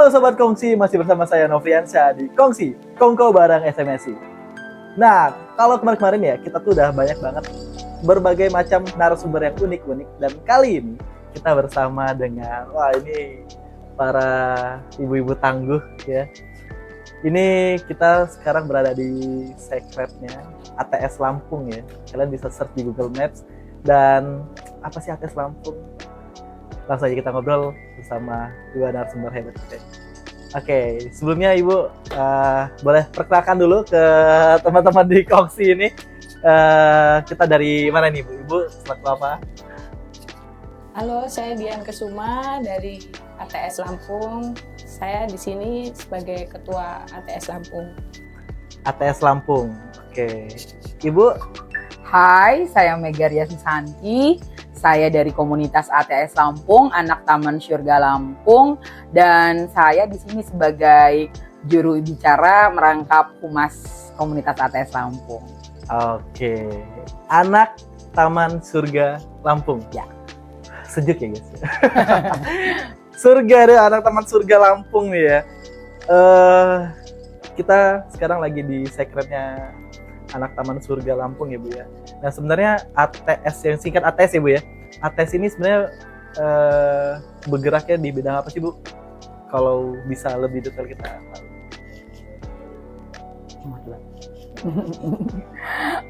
Halo Sobat Kongsi, masih bersama saya Novriansyah di Kongsi, Kongko bareng SMSI. Nah, kalau kemarin-kemarin ya, kita tuh udah banyak banget berbagai macam narasumber yang unik-unik. Dan kali ini kita bersama dengan, ini para ibu-ibu tangguh ya. Ini kita sekarang berada di secretnya ATS Lampung ya. Kalian bisa search di Google Maps. Dan apa sih ATS Lampung? Langsung aja kita ngobrol bersama dua narasumber hebat. Oke, sebelumnya Ibu boleh perkenalkan dulu ke teman-teman di Kongsi ini. Kita dari mana nih Bu? Ibu selaku apa? Halo, saya Dian Kesuma dari ATS Lampung. Saya di sini sebagai ketua ATS Lampung. ATS Lampung. Oke. Ibu? Hai, saya Megaria Susanti. Saya dari komunitas ATS Lampung, anak Taman Surga Lampung, dan saya di sini sebagai juru bicara merangkap humas komunitas ATS Lampung. Oke, anak Taman Surga Lampung. Ya. Sejuk ya guys. Surga deh, anak Taman Surga Lampung nih ya. Kita sekarang lagi di secretnya anak Taman Surga Lampung ya Bu ya. Nah sebenarnya ATS yang singkat ATS ya Bu ya. ATS ini sebenarnya bergeraknya di bidang apa sih Bu? Kalau bisa lebih detail kita tahu.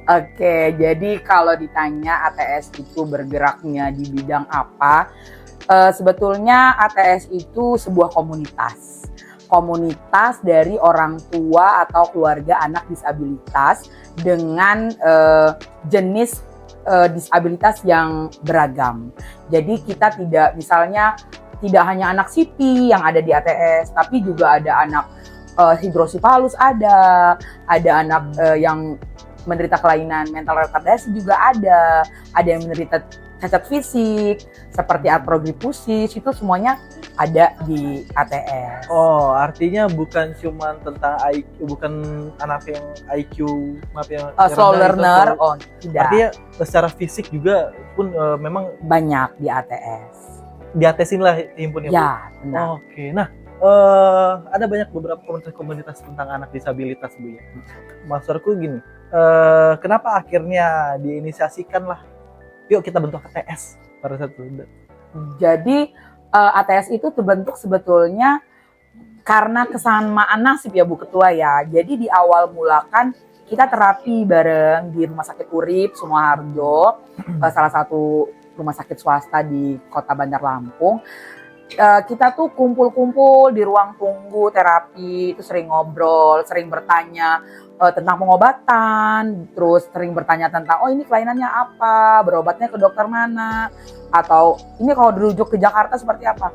Oke, jadi kalau ditanya ATS itu bergeraknya di bidang apa, sebetulnya ATS itu sebuah komunitas. Komunitas dari orang tua atau keluarga anak disabilitas dengan jenis disabilitas yang beragam. Jadi kita tidak hanya anak SIPI yang ada di ATS, tapi juga ada anak hidrosipalus, ada anak yang menderita kelainan mental retardasi juga ada yang menderita cacat fisik seperti atrogripusis, itu semuanya ada di ATS. Oh, artinya bukan cuma tentang IQ, bukan anak yang IQ slow learner, tidak. Artinya secara fisik juga pun memang banyak di ATS. Di ATS inilah himpunnya. Ya, benar. Oke, nah ada banyak beberapa komunitas tentang anak disabilitas Bu ya. Maksudku gini, kenapa akhirnya diinisiasikan lah, yuk kita bentuk ATS pada saat itu. Jadi ATS itu terbentuk sebetulnya karena kesamaan nasib ya Bu Ketua ya. Jadi di awal mulakan kita terapi bareng di Rumah Sakit Urip Sumoharjo, salah satu rumah sakit swasta di Kota Bandar Lampung. Kita tuh kumpul-kumpul di ruang tunggu terapi, itu sering ngobrol, sering bertanya tentang pengobatan, terus sering bertanya tentang ini kelainannya apa, berobatnya ke dokter mana, atau ini kalau dirujuk ke Jakarta seperti apa.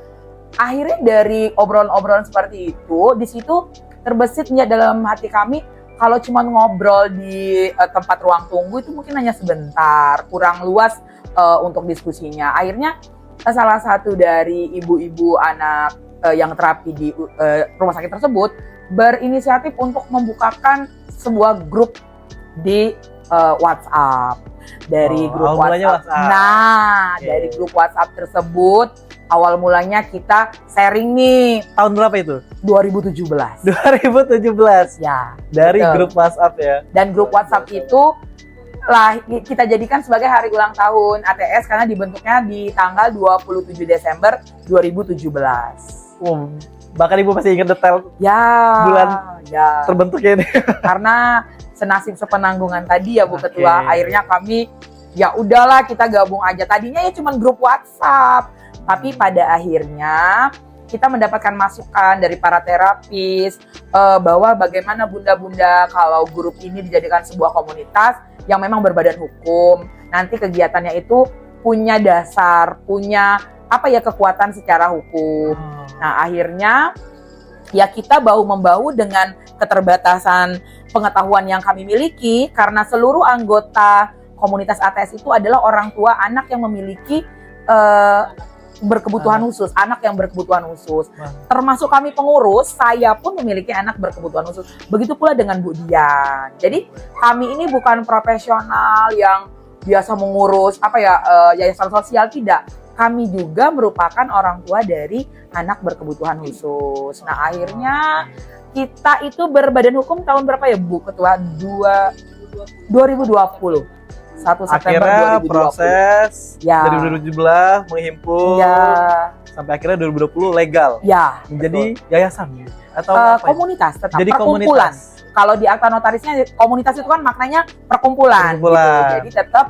Akhirnya dari obrolan-obrolan seperti itu, di situ terbesit dalam hati kami, kalau cuma ngobrol di tempat ruang tunggu itu mungkin hanya sebentar, kurang luas untuk diskusinya. Akhirnya salah satu dari ibu-ibu anak yang terapi di rumah sakit tersebut berinisiatif untuk membukakan sebuah grup di WhatsApp. Dari grup WhatsApp. Nah, dari grup WhatsApp tersebut awal mulanya kita sharing nih. Tahun berapa itu? 2017. 2017. Ya. Dari betul. grup WhatsApp ya. Dan grup WhatsApp itu kita jadikan sebagai hari ulang tahun ATS karena dibentuknya di tanggal 27 Desember 2017. Bahkan Ibu masih ingat detail bulan terbentuknya ini. Karena senasib sepenanggungan tadi ya Bu Ketua, akhirnya kami ya udahlah kita gabung aja. Tadinya ya cuma grup WhatsApp, tapi pada akhirnya kita mendapatkan masukan dari para terapis bahwa bagaimana bunda-bunda kalau grup ini dijadikan sebuah komunitas yang memang berbadan hukum, nanti kegiatannya itu punya dasar, punya kekuatan secara hukum. Nah akhirnya ya kita bahu-membahu dengan keterbatasan pengetahuan yang kami miliki, karena seluruh anggota komunitas ATS itu adalah orang tua anak yang memiliki berkebutuhan khusus, anak yang berkebutuhan khusus. Termasuk kami pengurus, saya pun memiliki anak berkebutuhan khusus. Begitu pula dengan Bu Dian. Jadi kami ini bukan profesional yang biasa mengurus yayasan sosial, tidak. kami juga merupakan orang tua dari anak berkebutuhan khusus. Nah, akhirnya kita itu berbadan hukum tahun berapa ya Bu Ketua? 2020. 1 September Akhirnya 2020. proses Ya. dari 2017 menghimpun Ya, sampai akhirnya 2020 legal ya. menjadi yayasan atau betul. apa ya? Komunitas tetap Jadi perkumpulan. komunitas. Kalau di akta notarisnya komunitas itu kan maknanya perkumpulan. Perkumpulan. Gitu. Jadi tetap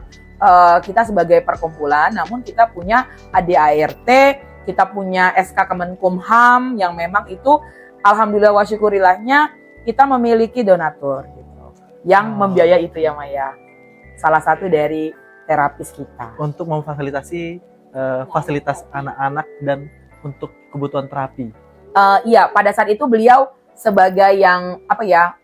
kita sebagai perkumpulan, namun kita punya ADART, kita punya SK Kemenkumham yang memang itu alhamdulillah wa syukurilahnya kita memiliki donatur gitu. Yang membiayai itu ya Maya. Salah satu dari terapis kita. Untuk memfasilitasi fasilitas anak-anak dan untuk kebutuhan terapi. Iya, pada saat itu beliau sebagai yang apa ya?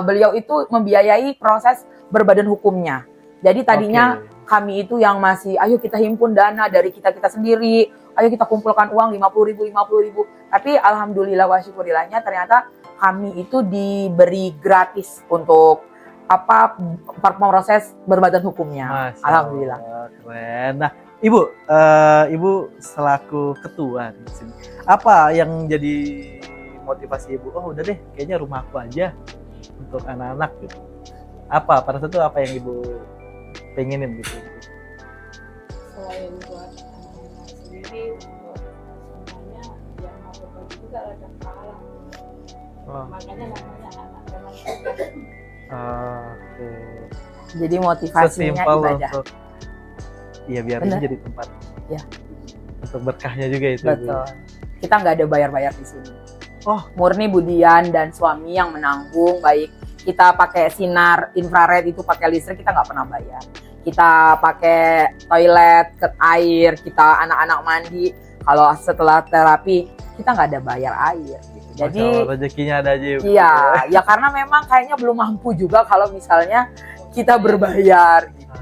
Beliau itu membiayai proses berbadan hukumnya. Jadi tadinya Oke. kami itu yang masih, ayo kita himpun dana dari kita sendiri, ayo kita kumpulkan uang 50.000. Tapi alhamdulillah wa syukurilahnya ternyata kami itu diberi gratis untuk apa proses berbadan hukumnya. Masya Alhamdulillah. Allah, keren. Nah, Ibu selaku ketua di sini, apa yang jadi motivasi Ibu? Oh, udah deh, kayaknya rumah aku aja untuk anak-anak gitu. Apa pada saat itu apa yang Ibu pengenin gitu? Selain buat anak-anak sendiri, untuk semuanya yang mau berbagi juga ladang pahala. Oh, Makanya namanya anak memang sudah. oke. Jadi motivasinya Sesimpel ibadah. untuk iya biar Bener. ini jadi tempat Ya. untuk berkahnya juga itu. Ibu. Betul. Kita nggak ada bayar-bayar di sini. Oh. Murni Budian dan suami yang menanggung, baik kita pakai sinar infrared itu pakai listrik kita nggak pernah bayar. Kita pakai toilet, air, kita anak-anak mandi. Kalau setelah terapi kita nggak ada bayar air. Gitu. Jadi Masya Allah, rezekinya ada aja. Ibu. iya, ya karena memang kayaknya belum mampu juga kalau misalnya kita berbayar. Gitu.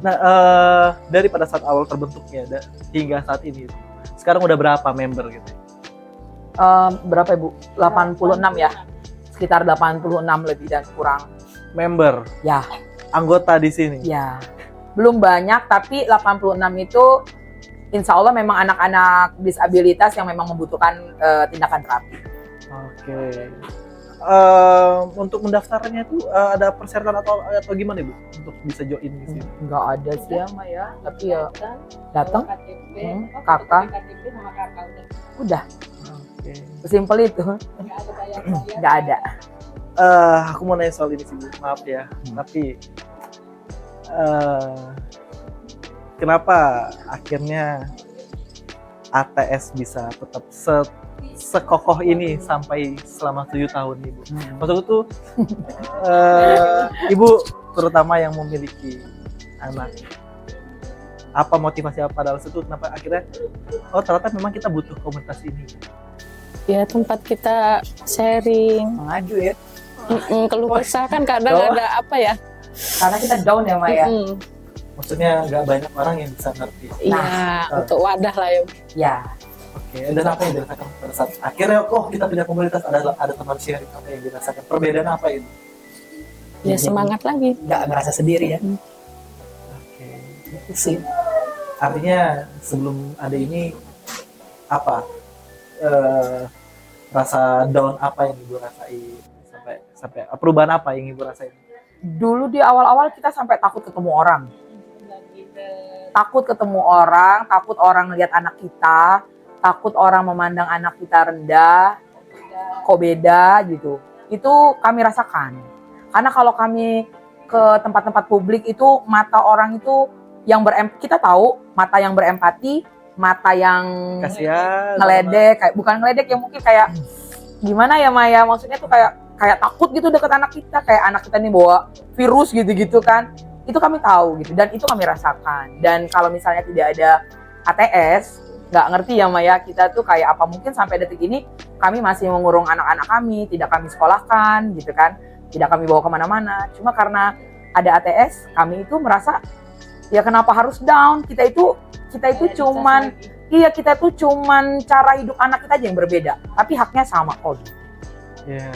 Nah, dari pada saat awal terbentuknya hingga saat ini, sekarang udah berapa member gitu? Berapa Ibu? 86 ya? Sekitar 86 lebih dan kurang. Member, Ya. anggota di sini. Ya, belum banyak tapi 86 itu insya Allah memang anak-anak disabilitas yang memang membutuhkan tindakan terapi. Oke. Untuk mendaftarnya itu ada persyaratan atau gimana Ibu untuk bisa join di sini? Nggak ada sih ya Mbak ya, tapi ya datang, KTP, kakak. KTP sama kakak udah. udah, Oke. sesimpel itu, Nggak ada bayar-bayar. nggak ada. Aku mau nanya soal ini sih Bu, maaf ya. Tapi kenapa akhirnya ATS bisa tetap sekokoh ini sampai selama 7 tahun Ibu? Maksudku tuh Ibu terutama yang memiliki anak, apa motivasi apa pada waktu itu kenapa akhirnya ternyata memang kita butuh komunitas ini? Ya tempat kita sharing, Mengadu ya, keluh kesah kan kadang Oh. ada apa ya? karena kita down ya Mbak ya. Mm-mm. Maksudnya nggak banyak orang yang bisa ngerti. Iya, untuk wadah lah ya. Ya, Oke, dan apa yang dirasakan pada saat akhirnya kita punya komunitas, ada teman sharing, apa yang dirasakan? Perbedaan apa itu? Ya semangat lagi. nggak ngerasa sendiri ya. Oke, itu sih. Artinya sebelum ada ini apa rasa down apa yang Ibu rasain sampai perubahan apa yang Ibu rasain? Dulu di awal-awal kita sampai takut ketemu orang. Takut ketemu orang, takut orang lihat anak kita, takut orang memandang anak kita rendah, kok beda gitu. Itu kami rasakan. Karena kalau kami ke tempat-tempat publik itu mata orang itu yang kita tahu mata yang berempati, mata yang Kasihan. ngeledek, kayak bukan ngeledek ya mungkin kayak gimana ya Maya, maksudnya tuh kayak takut gitu deket anak kita, kayak anak kita nih bawa virus gitu-gitu kan. Itu kami tahu gitu dan itu kami rasakan. Dan kalau misalnya tidak ada ATS, nggak ngerti ya Maya, kita tuh kayak apa, mungkin sampai detik ini kami masih mengurung anak-anak kami, tidak kami sekolahkan gitu kan, tidak kami bawa kemana-mana. Cuma karena ada ATS, kami itu merasa ya kenapa harus down, kita itu cuman kita tuh cuman cara hidup anak kita aja yang berbeda, tapi haknya sama kok. Ya.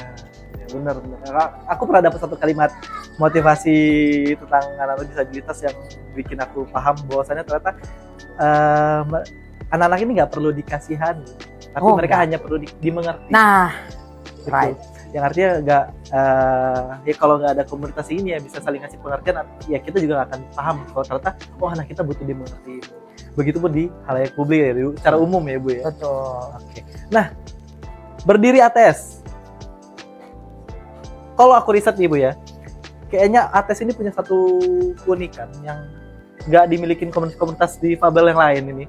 Ya, benar. Aku pernah dapat satu kalimat motivasi tentang anak-anak disabilitas yang bikin aku paham bahwasannya ternyata anak-anak ini nggak perlu dikasihani, tapi mereka hanya perlu dimengerti. Nah, Gitu. right. Yang artinya nggak ya kalau nggak ada komunitas ini ya bisa saling ngasih pengertian, ya kita juga nggak akan paham kalau ternyata anak kita butuh dimengerti. Begitupun di halayak publik ya, secara umum ya Bu ya. Betul. Oke. Nah, berdiri ATS. Kalau aku riset nih Bu ya, kayaknya ATS ini punya satu keunikan yang nggak dimiliki komunitas-komunitas difabel yang lain ini.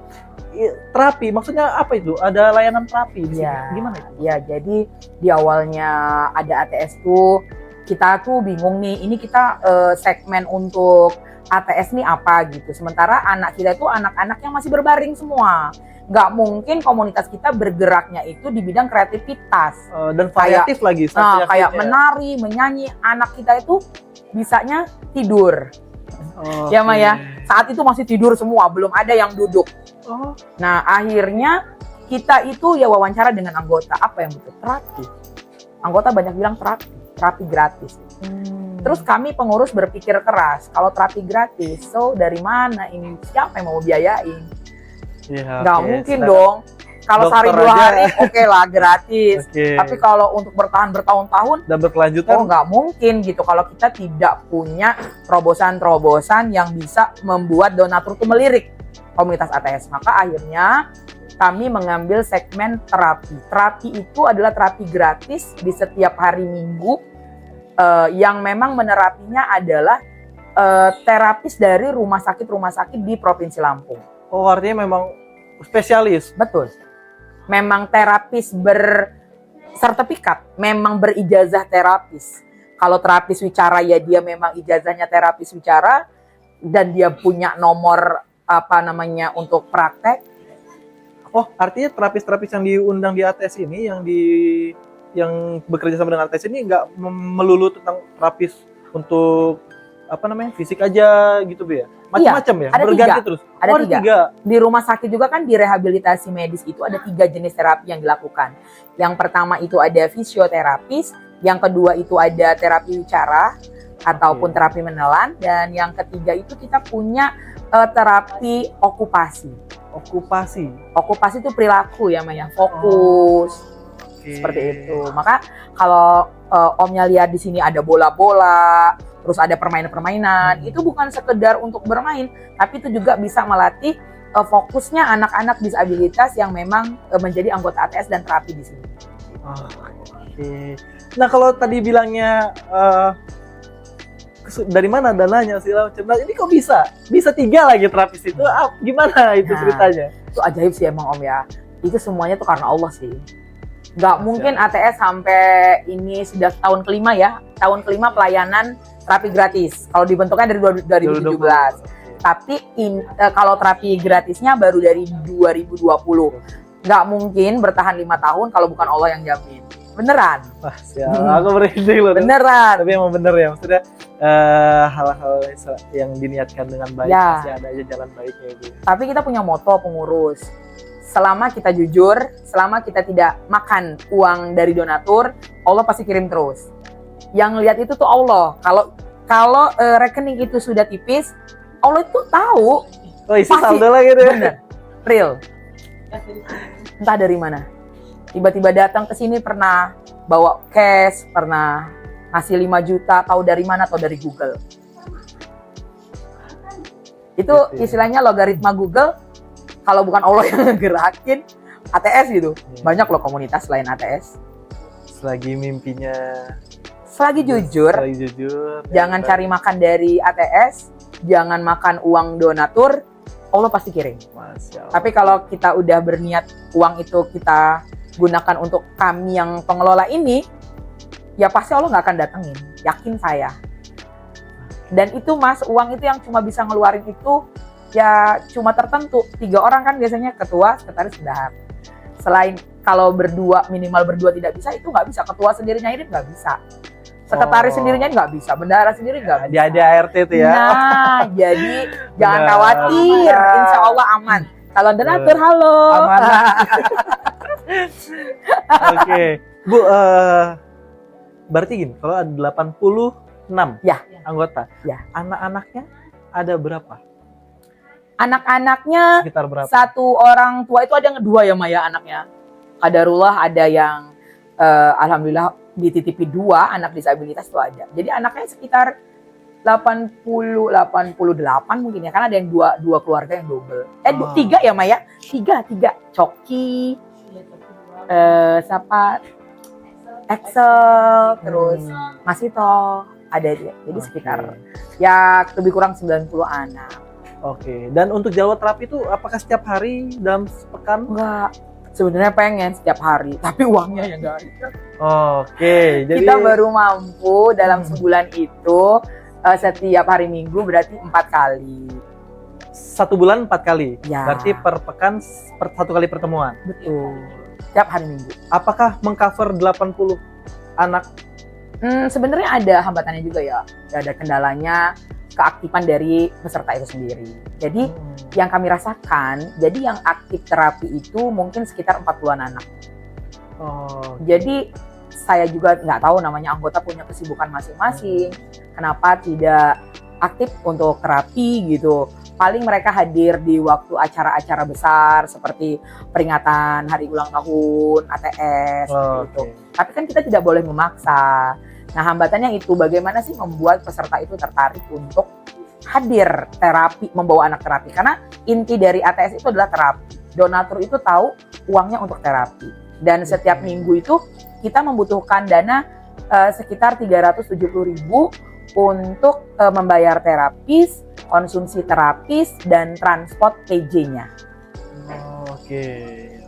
Terapi, maksudnya apa itu? Ada layanan terapi di sini. Ya, Gimana itu? ya, jadi di awalnya ada ATS tuh kita tuh bingung nih, ini kita segmen untuk ATS nih apa gitu. Sementara anak kita itu anak-anak yang masih berbaring semua. Nggak mungkin komunitas kita bergeraknya itu di bidang kreativitas. Dan variatif lagi. Kayak menari, menyanyi. Anak kita itu bisanya tidur. Ya Maya, saat itu masih tidur semua, belum ada yang duduk. Nah akhirnya kita itu ya wawancara dengan anggota, apa yang butuh? Terapi. Anggota banyak bilang terapi gratis. Terus kami pengurus berpikir keras, kalau terapi gratis, so dari mana ini? Siapa yang mau biayain? Ya, Nggak mungkin dong. Kalau sehari 2 hari oke lah gratis. Tapi kalau untuk bertahan bertahun-tahun dan berkelanjutan, nggak mungkin gitu. Kalau kita tidak punya terobosan-terobosan yang bisa membuat donatur itu melirik komunitas ATS, maka akhirnya kami mengambil segmen terapi. Terapi itu adalah terapi gratis di setiap hari Minggu. Yang memang menerapinya adalah terapis dari rumah sakit di Provinsi Lampung. Oh, artinya memang spesialis. Betul. Memang terapis bersertifikat, memang berijazah terapis. Kalau terapis wicara ya dia memang ijazahnya terapis wicara dan dia punya nomor untuk praktek. Oh, artinya terapis-terapis yang diundang di ATS ini yang bekerja sama dengan ATS ini nggak melulu tentang terapis untuk fisik aja gitu Bu ya? Macam-macam ya? Ada Berganti 3. terus? Ada 3. Di rumah sakit juga kan di rehabilitasi medis itu ada 3 jenis terapi yang dilakukan. Yang pertama itu ada fisioterapis, yang kedua itu ada terapi wicara ataupun terapi menelan, dan yang ketiga itu kita punya terapi okupasi. Okupasi itu perilaku ya Maya, fokus. Seperti itu. Maka kalau Omnya lihat di sini ada bola-bola, terus ada permainan-permainan, itu bukan sekedar untuk bermain, tapi itu juga bisa melatih fokusnya anak-anak disabilitas yang memang menjadi anggota ATS dan terapi di sini. Oke. Nah kalau tadi bilangnya dari mana dananya sih? Nah, ini kok bisa 3 lagi terapis itu? Gimana itu ceritanya? Itu ajaib sih emang Om ya. Itu semuanya tuh karena Allah sih. Nggak mungkin ATS sampai ini sudah tahun kelima ya. Tahun kelima pelayanan terapi gratis. Kalau dibentuknya dari 2017. Tapi kalau terapi gratisnya baru dari 2020. Nggak mungkin bertahan 5 tahun kalau bukan Allah yang jamin. Beneran. Wah, aku merinding loh. Beneran. Tapi emang bener ya. Maksudnya hal-hal yang diniatkan dengan baik pasti ada aja jalan baiknya itu. Tapi kita punya moto pengurus. Selama kita jujur, selama kita tidak makan uang dari donatur, Allah pasti kirim terus. Yang lihat itu tuh Allah. Kalau rekening itu sudah tipis, Allah itu tahu. Oh, isi saldo lagi deh. Bener, real. Entah dari mana. Tiba-tiba datang ke sini pernah bawa cash, pernah ngasih 5 juta, tahu dari mana, tahu dari Google. Itu istilahnya logaritma Google. Kalau bukan Allah yang ngegerakin ATS gitu. Banyak loh komunitas selain ATS. Selagi mimpinya jujur, jangan cari makan dari ATS, jangan makan uang donatur, Allah pasti kirim. Tapi kalau kita udah berniat uang itu kita gunakan untuk kami yang pengelola ini, ya pasti Allah nggak akan datengin, yakin saya. Dan itu Mas, uang itu yang cuma bisa ngeluarin itu ya cuma tertentu. 3 orang kan biasanya, ketua, sekretaris, bendahara. Selain kalau minimal berdua tidak bisa, itu nggak bisa. Ketua sendiri nyairin nggak bisa. Sekretaris sendirinya nggak bisa, bendahara sendiri nggak bisa. Dia ada ART itu ya. Nah, jadi jangan khawatir, insya Allah aman. Kalau donatur, halo. Aman. Oke, Bu, berarti gini, kalau ada 86 Ya. anggota, Ya. anak-anaknya ada berapa? Anak-anaknya Sekitar berapa? satu orang tua itu ada dua ya Maya anaknya. Qadarullah ada yang alhamdulillah dititipi 2 anak disabilitas itu ada. Jadi anaknya sekitar 88 mungkin ya, karena ada yang dua keluarga yang double. Oh. 3 ya Maya? 3. Coki, siapa? Excel, terus Masito ada dia. Jadi Oke. sekitar ya lebih kurang 90 anak. Oke. Dan untuk jalur terapi itu apakah setiap hari dalam sepekan? Enggak, sebenarnya pengen setiap hari, tapi uangnya yang enggak ada. Oke. Jadi Kita baru mampu dalam sebulan itu setiap hari Minggu berarti 4 kali. 1 bulan 4 kali. Ya. Berarti per pekan 1 kali pertemuan. Betul. Setiap hari Minggu. Apakah mengcover 80 anak? Sebenarnya ada hambatannya juga ya. Ada kendalanya keaktifan dari peserta itu sendiri. Jadi yang kami rasakan, jadi yang aktif terapi itu mungkin sekitar 40-an anak. Oh. Jadi saya juga nggak tahu, namanya anggota punya kesibukan masing-masing. Kenapa tidak aktif untuk terapi gitu? Paling mereka hadir di waktu acara-acara besar seperti peringatan hari ulang tahun ATS seperti itu. Oke. Tapi kan kita tidak boleh memaksa. Nah, hambatannya itu bagaimana sih membuat peserta itu tertarik untuk hadir terapi, membawa anak terapi. Karena inti dari ATS itu adalah terapi. Donatur itu tahu uangnya untuk terapi. Dan setiap minggu itu kita membutuhkan dana sekitar 370.000 untuk membayar terapis, konsumsi terapis, dan transport PJ-nya. Oke.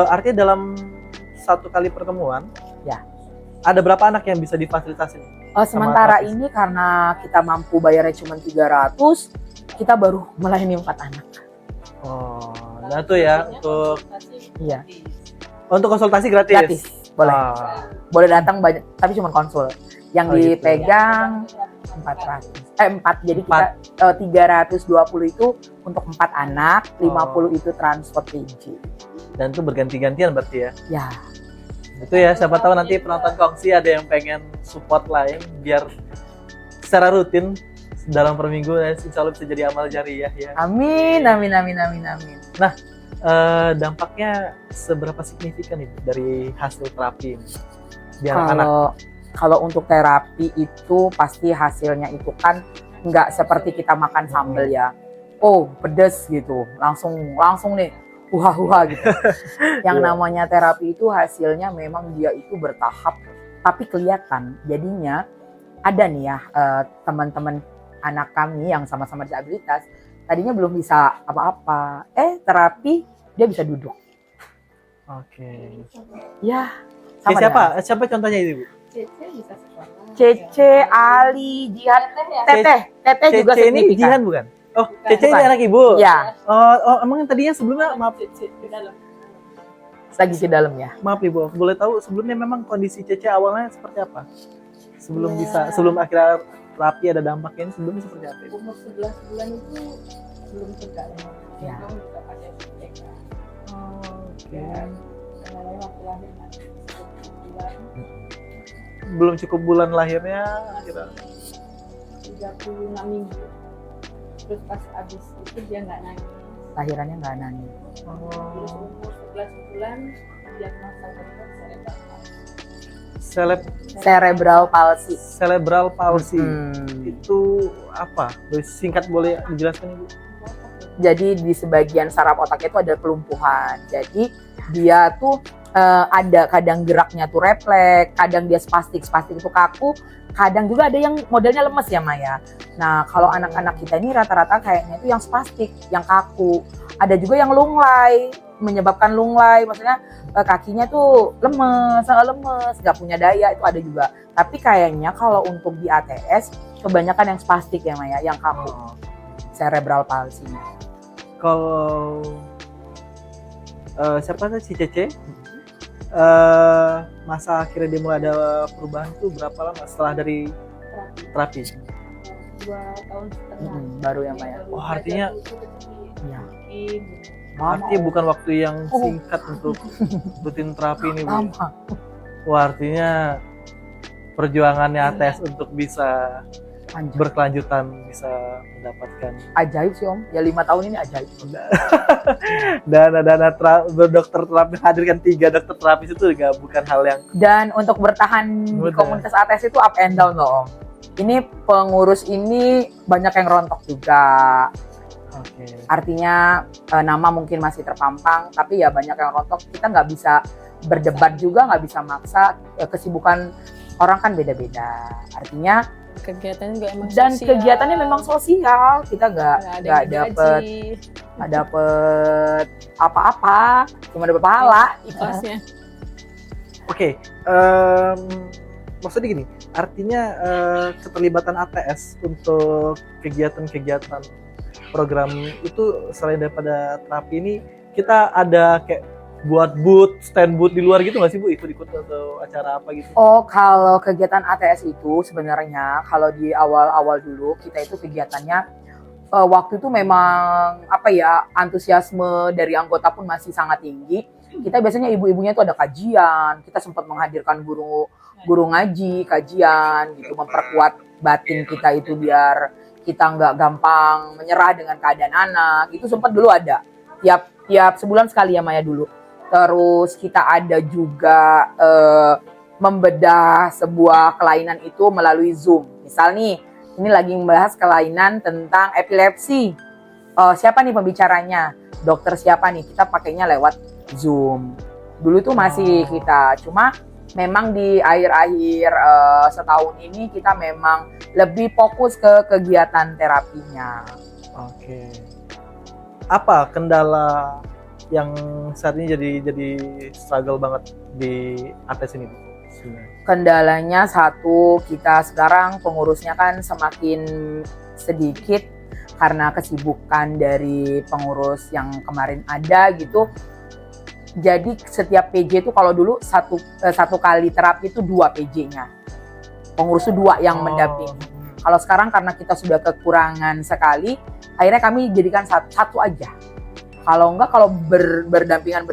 Artinya dalam 1 kali pertemuan, Ya. ada berapa anak yang bisa difasilitasi? Sementara terapis? ini karena kita mampu bayarnya cuma 300, kita baru melayani 4 anak. Oh, nah itu ya untuk Iya. konsultasi gratis. Gratis, boleh. Ah, Boleh datang banyak, tapi cuma konsul. Yang Oh, gitu. dipegang 4. Jadi kita 320 itu untuk 4 anak, 50 itu transport PJ. dan itu berganti-gantian berarti ya. Ya, Itu ya, siapa tahu nanti penonton Kongsi ada yang pengen support lain biar secara rutin dalam per minggu, insya Allah bisa jadi amal jariah ya. amin. Dampaknya seberapa signifikan itu dari hasil terapi ini di anak-anak? Kalau untuk terapi itu pasti hasilnya itu kan nggak seperti kita makan sambal ya. Oh, pedes gitu. Langsung nih huha gitu. Yang Iya. namanya terapi itu hasilnya memang dia itu bertahap tapi kelihatan. Jadinya ada nih ya teman-teman anak kami yang sama-sama disabilitas tadinya belum bisa apa-apa. Terapi dia bisa duduk. Oke. Ya, Kayak sama ya. siapa contohnya itu, Bu? Cece bisa sekolah. Cece, Ali, Jihan, Teteh juga Cece ini signifikan. Jihan bukan? Oh, Cece ini Bukan. anak ibu. Ya, Oh, emang tadinya sebelumnya maaf Cece di dalam. lagi ke dalam ya. maaf Ibu, boleh tahu sebelumnya memang kondisi Cece awalnya seperti apa? Sebelum Ya. sebelum akhirnya terapi ada dampaknya ini sebelumnya seperti apa Ibu? Umur 11 bulan itu belum tegak Ya. Belum bisa pakai BPK. Oke. Karena waktu lahir masih 10 bulan, Belum cukup bulan lahirnya kira. 36 minggu. Terus pas abis itu dia nggak nangis. Lahirannya nggak nangis. Terus umur 11 bulan diagnosa cerebral Cerebral palsy. Cerebral palsy. Hmm. Itu apa? Singkat boleh dijelaskan Ibu? Jadi di sebagian saraf otak itu ada kelumpuhan. Jadi dia tuh ada kadang geraknya tuh refleks, kadang dia spastik itu kaku, kadang juga ada yang modelnya lemes ya Maya. Nah kalau anak-anak kita ini rata-rata kayaknya itu yang spastik, yang kaku. Ada juga yang lunglai, menyebabkan lunglai, maksudnya kakinya tuh lemes, nggak punya daya, itu ada juga. Tapi kayaknya kalau untuk di ATS kebanyakan yang spastik ya Maya, yang kaku, cerebral palsy. Kalau siapa sih si Cece? Masa akhirnya dia mulai ada perubahan tuh berapa lama setelah dari terapi? 2 tahun setengah. Baru ya Maya. Oh, artinya Ya. artinya bukan waktu yang singkat untuk rutin terapi ini Bu. Lama. Wah, artinya perjuangannya ATS untuk bisa Anjay. berkelanjutan, bisa mendapatkan Ajaib sih Om, ya 5 tahun ini ajaib. dana berdokter terapi, hadirkan 3 dokter terapis itu juga bukan hal yang Dan untuk bertahan di mudah. komunitas ATS itu up and down loh Om. Ini pengurus ini banyak yang rontok juga. Oke. Artinya nama mungkin masih terpampang, tapi ya banyak yang rontok. Kita nggak bisa berdebat juga, nggak bisa maksa. Kesibukan orang kan beda-beda. Artinya Kegiatannya juga emang dan sosial. kegiatannya memang sosial. Kita Nggak nggak ada yang dapet apa-apa, cuma dapet pahala. Ikhlasnya. Oke, maksudnya gini, artinya keterlibatan ATS untuk kegiatan-kegiatan program itu selain daripada terapi ini, kita ada kayak buat stand booth di luar gitu nggak sih Bu? Ikut-ikut atau acara apa gitu? Oh, kalau kegiatan ATS itu sebenarnya kalau di awal-awal dulu kita itu kegiatannya waktu itu memang apa ya, antusiasme dari anggota pun masih sangat tinggi. Kita biasanya ibu-ibunya itu ada kajian, kita sempat menghadirkan guru ngaji, kajian gitu, memperkuat batin kita itu biar kita nggak gampang menyerah dengan keadaan anak. Itu sempat dulu ada tiap sebulan sekali ya Maya dulu. Terus kita ada juga membedah sebuah kelainan itu melalui Zoom. Misal nih, ini lagi membahas kelainan tentang epilepsi. Siapa nih pembicaranya? Dokter siapa nih? Kita pakainya lewat Zoom. Dulu tuh masih kita, cuma memang di akhir-akhir setahun ini kita memang lebih fokus ke kegiatan terapinya. Oke. Apa kendala yang saat ini jadi struggle banget di ATS ini? Kendalanya satu, kita sekarang pengurusnya kan semakin sedikit karena kesibukan dari pengurus yang kemarin ada gitu. Jadi setiap PJ itu kalau dulu satu kali terapi itu 2 PJ-nya. Pengurus itu 2 yang mendampingi. Kalau sekarang karena kita sudah kekurangan sekali, akhirnya kami jadikan satu aja. Kalau enggak, kalau berdampingan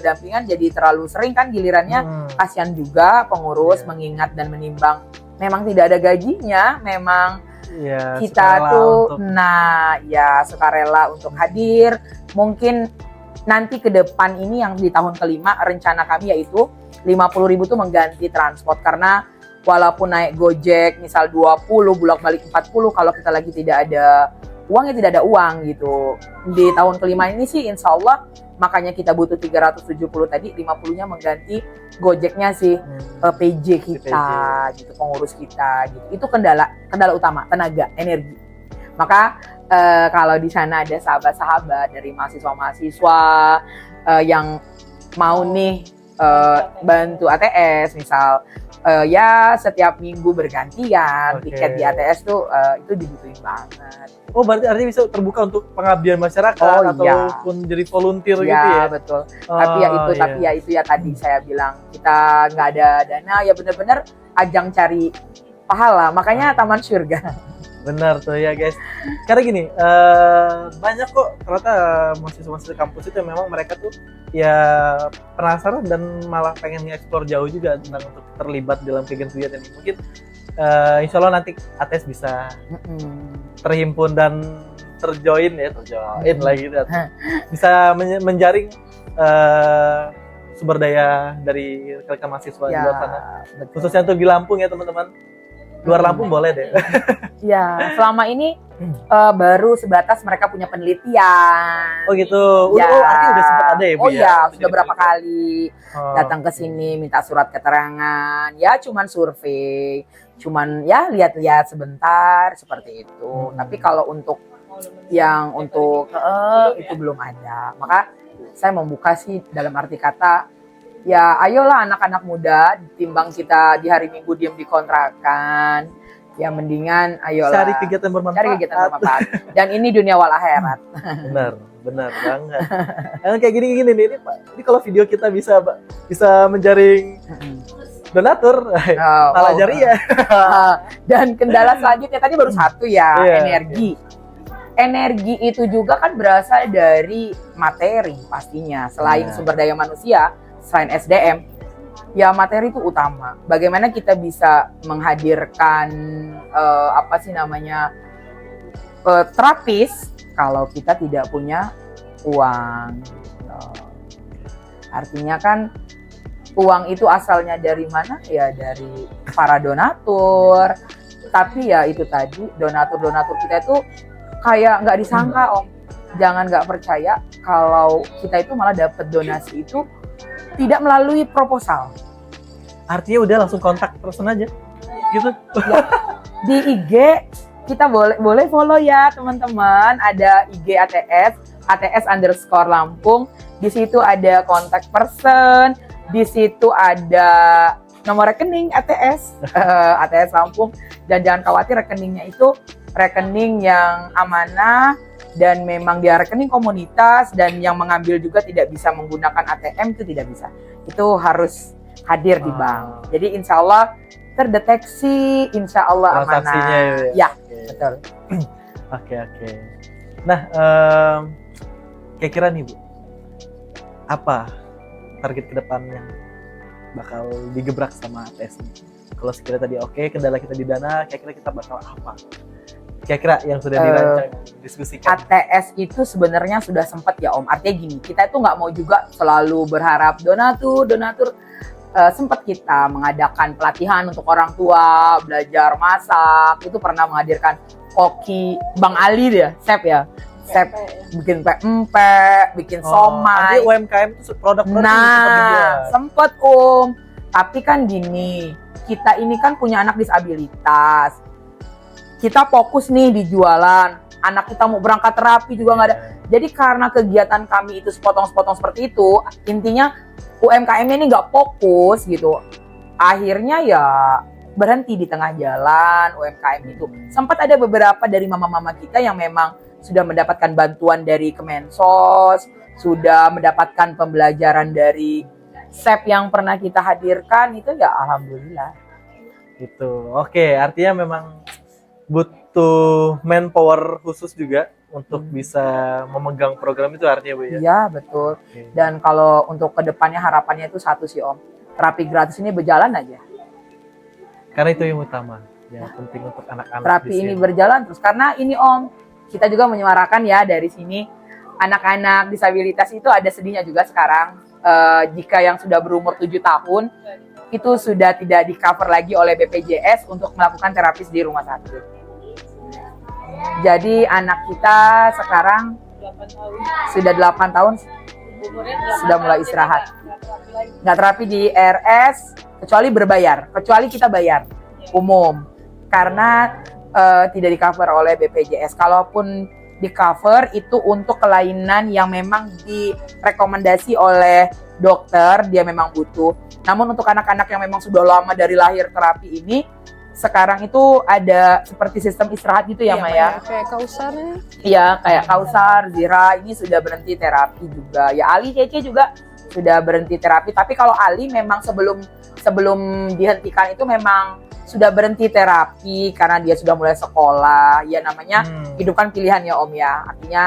jadi terlalu sering kan gilirannya, kasihan juga pengurus mengingat dan menimbang. Memang tidak ada gajinya, memang kita tuh sukarela untuk hadir. Mungkin nanti ke depan ini yang di tahun kelima rencana kami yaitu 50.000 tuh mengganti transport, karena walaupun naik Gojek misal 20 bolak-balik 40, kalau kita lagi tidak ada uang ya tidak ada uang gitu. Di tahun kelima ini sih insya Allah, makanya kita butuh 370 tadi, 50-nya mengganti Gojeknya sih PJ kita gitu, pengurus kita gitu. Itu kendala utama, tenaga, energi. Maka kalau di sana ada sahabat-sahabat dari mahasiswa-mahasiswa yang mau nih bantu ATS misal, ya setiap minggu bergantian tiket di ATS tuh itu dibutuhin banget. Oh, berarti artinya bisa terbuka untuk pengabdian masyarakat ataupun jadi volunteer gitu ya? Ya betul. Tapi ya itu ya tadi saya bilang, kita nggak ada dana, ya benar-benar ajang cari pahala, makanya taman surga. Benar tuh ya guys. Karena gini, banyak kok ternyata mahasiswa-mahasiswa kampus itu memang mereka tuh ya penasaran dan malah pengen nge-explore jauh juga tentang untuk terlibat dalam kegiatan ini. Mungkin insya Allah nanti ATS bisa terhimpun dan terjoin lagi, bisa menjaring sumber daya dari rekan mahasiswa di luar sana, khususnya untuk di Lampung ya teman-teman. Luar Lampung boleh deh. Ya, selama ini baru sebatas mereka punya penelitian. Oh gitu. Ya. Artinya udah sempat ada ya Bu? Oh ya, sudah berapa kali datang ke sini minta surat keterangan. Ya, cuman survei, cuman ya lihat-lihat sebentar seperti itu. Tapi kalau untuk itu belum ada. Maka saya membuka sih dalam arti kata, ya ayolah anak-anak muda, timbang kita di hari Minggu diem di kontrakan, ya mendingan ayolah cari kegiatan bermanfaat. Dan ini dunia wal akhirat. Benar banget. Yang kayak gini nih, ini kalau video kita bisa menjaring donatur, malah jariah. Dan kendala selanjutnya tadi baru satu ya, energi. Energi itu juga kan berasal dari materi pastinya, selain sumber daya manusia, selain SDM, ya materi itu utama. Bagaimana kita bisa menghadirkan terapis kalau kita tidak punya uang. Gitu. Artinya kan uang itu asalnya dari mana? Ya dari para donatur. Tapi ya itu tadi, donatur-donatur kita itu kayak nggak disangka Om. Jangan nggak percaya kalau kita itu malah dapat donasi itu tidak melalui proposal. Artinya udah langsung kontak person aja gitu. Ya, di IG kita boleh follow ya teman-teman. Ada IG ATS_Lampung. Di situ ada kontak person. Di situ ada nomor rekening ATS Lampung. Dan jangan khawatir, rekeningnya itu rekening yang amanah dan memang dia rekening komunitas, dan yang mengambil juga tidak bisa menggunakan ATM, itu tidak bisa. Itu harus hadir di bank. Jadi insya Allah terdeteksi, insya Allah transaksinya amanah. Ya, betul. Oke. Nah, kira-kira nih Bu, apa target ke depan yang bakal digebrak sama ATS ini? Kalau sekiranya tadi oke, kendala kita di dana, kira-kira kita bakal apa? Kira-kira yang sudah dirancang, diskusikan. ATS itu sebenarnya sudah sempat ya Om. Artinya gini, kita itu nggak mau juga selalu berharap donatur. Sempat kita mengadakan pelatihan untuk orang tua, belajar masak. Itu pernah menghadirkan koki Bang Ali dia, chef ya. Chef bikin pempek, bikin somai. UMKM itu produk-produk Nah, sempet Om. Tapi kan gini, kita ini kan punya anak disabilitas. Kita fokus nih di jualan. Anak kita mau berangkat terapi juga nggak ada. Jadi karena kegiatan kami itu sepotong-sepotong seperti itu, intinya UMKM-nya ini nggak fokus gitu. Akhirnya ya berhenti di tengah jalan UMKM itu. Sempat ada beberapa dari mama-mama kita yang memang sudah mendapatkan bantuan dari Kemensos, sudah mendapatkan pembelajaran dari SEP yang pernah kita hadirkan, itu ya alhamdulillah. Gitu. Oke, artinya memang butuh manpower khusus juga untuk bisa memegang program itu artinya Bu ya? Iya, betul. Oke. Dan kalau untuk kedepannya harapannya itu satu sih Om, terapi gratis ini berjalan aja. Karena itu yang utama, yang penting untuk anak-anak. Terapi di ini sini. berjalan terus, karena ini Om, kita juga menyuarakan ya dari sini, anak-anak disabilitas itu ada sedihnya juga sekarang. Jika yang sudah berumur 7 tahun, itu sudah tidak di-cover lagi oleh BPJS untuk melakukan terapis di rumah sakit. Jadi anak kita sekarang sudah 8 tahun sudah mulai istirahat. Nggak terapi di RS kecuali berbayar, kecuali kita bayar umum. Karena tidak di-cover oleh BPJS. Kalaupun di-cover itu untuk kelainan yang memang direkomendasi oleh dokter, dia memang butuh. Namun untuk anak-anak yang memang sudah lama dari lahir terapi ini, sekarang itu ada seperti sistem istirahat gitu ya Maya? Kayak Kausar ya. Iya, kayak Kausar, Zira ini sudah berhenti terapi juga. Ya Ali, Cece juga sudah berhenti terapi. Tapi kalau Ali memang sebelum dihentikan itu memang sudah berhenti terapi karena dia sudah mulai sekolah. Ya namanya hidup kan pilihan ya Om ya. Artinya